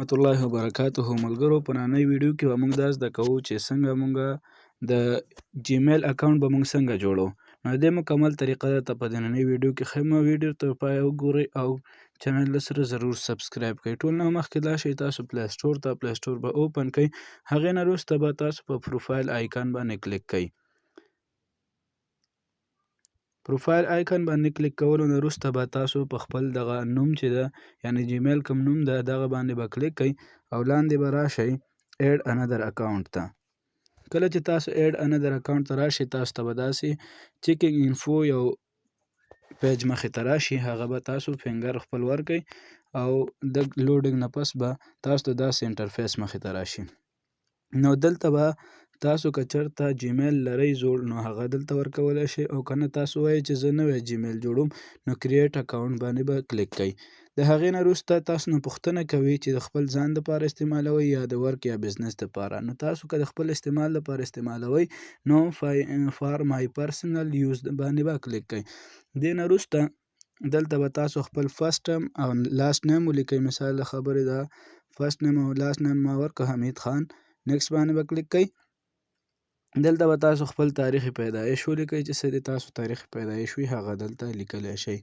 رحمت الله وبرکاته ملګرو په نننۍ ویډیو کې به موږ دا زده کوو چې څنګه موږ د جیمیل اکاونټ به موږ څنګه جوړو. نو د دې مکمل طریقه درته په نننۍ ویډیو کې ښیم. ویډیو تر پایه وګورئ او چینل له سره ضرور سبسکرایب کړئ. ټول نه مخکې دا شئ تاسو پلی سټور ته پلی سټور به اوپن کړئ. هغې نه وروسته به تاسو په پروفایل آیکن باندې کلیک کړئ. پروفایل آیکن باندې کلیک کولو نه وروسته به تاسو په خپل دغه نوم چې ده یعنې جیمیل کوم نوم ده دغه باندې به کلیک کړئ او لاندې به راشئ ایډ اندر اکاونټ ته. کله چې تاسو ایډ اندر اکاونټ ته راشئ تاسو ته به داسې چیکینګ انفو یو پیج مخې ته راشي. هغه به تاسو فنګر خپل ورکړئ او د لوډینګ نه پس به تاسو ته داسې انټرفیس مخې ته راشي. نو دلته به تاسو که چېرته جیمیل لرئ زوړ نو هغه دلته ورکولی شئ او که نه تاسو وایئ چې زه نوی جیمیل جوړوم نو کریټ اکاونټ باندې به کلیک کړئ. د هغې نه وروسته تاسو نه پوښتنه کوي چې د خپل ځان دپاره استعمالوئ یا د ورک یا بزنس دپاره. نو تاسو که د خپل استعمال دپاره استعمالوئ نو فار مای پرسنل یوز باندې به کلیک کړئ. دې نه وروسته دلته به تاسو خپل فرست نیم او لاست نیم ولیکئ. مثال د خبرې دا فرست نیم او لاست نیم ما ورکړه حمید خان. نیکسټ باندې به کلیک کړئ. دلته به تاسو خپل تاریخ پیدایش ولیکئ چې څه د تاسو تاریخ پیدایش وي هغه دلته لیکلی شئ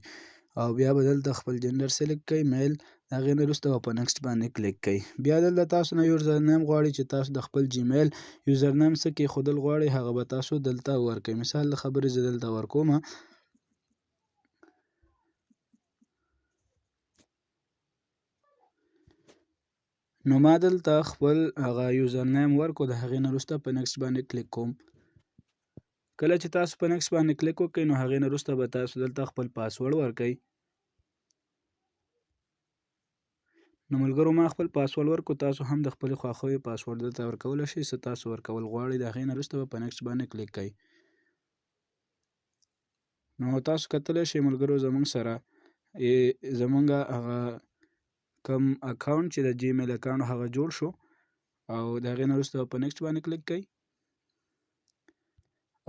او بیا به دلته خپل جنډر سلیکټ کړئ میل. د هغې نه وروسته به په نیکسټ باندې کلیک کړئ. بیا دلته تاسو نه یوزر نیم غواړي چې تاسو د خپل جیمیل یوزر نیم څه کېښودل غواړئ هغه به تاسو دلته ورکړئ. مثال د خبرې زه دلته ورکومه نو ما دلته خپل هغه یوزر نیم ورکړو. د هغې نه وروسته په نیکسټ باندې کلیک کوم. کله چې تاسو په نیکسټ باندې کلیک وکړئ نو هغې نه وروسته به تاسو دلته خپل پاسورډ ورکړئ. نو ملګرو ما خپل پاسورډ ورکړو. تاسو هم د خپلې خواښیو پاسورډ دلته ورکولی شئ څه تاسو ورکول غواړئ. د هغې نه وروسته به په نیکسټ باندې کلیک کړئ. نو تاسو کتلی شئ ملګرو زموږ سره زموږ هغه کوم اکاونټ چې د جیمیل اکاونټ هغه جوړ شو او د هغې نه وروسته په نیکسټ باندې کلیک کړئ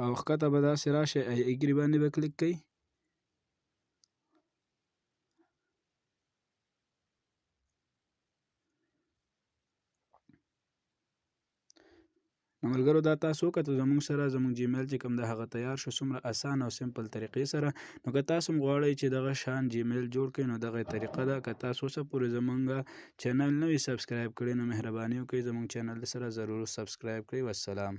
او ښکته به داسې راشئ ایګري باندې به کلیک کړئ. نو ملګرو دا تاسو وکتل زموږ سره زموږ جیمیل چې کوم ده هغه تیار شو څومره اسانه او سمپل طریقې سره. نو که تاسو هم غواړئ چې دغه شان جیمیل جوړ کړئ نو دغه طریقه ده. که تاسو اوسه پورې زموږ چینل نه وي سبسکرایب کړی نو مهرباني وکړئ زموږ چینل سره ضرور سبسکرایب کړئ. والسلام.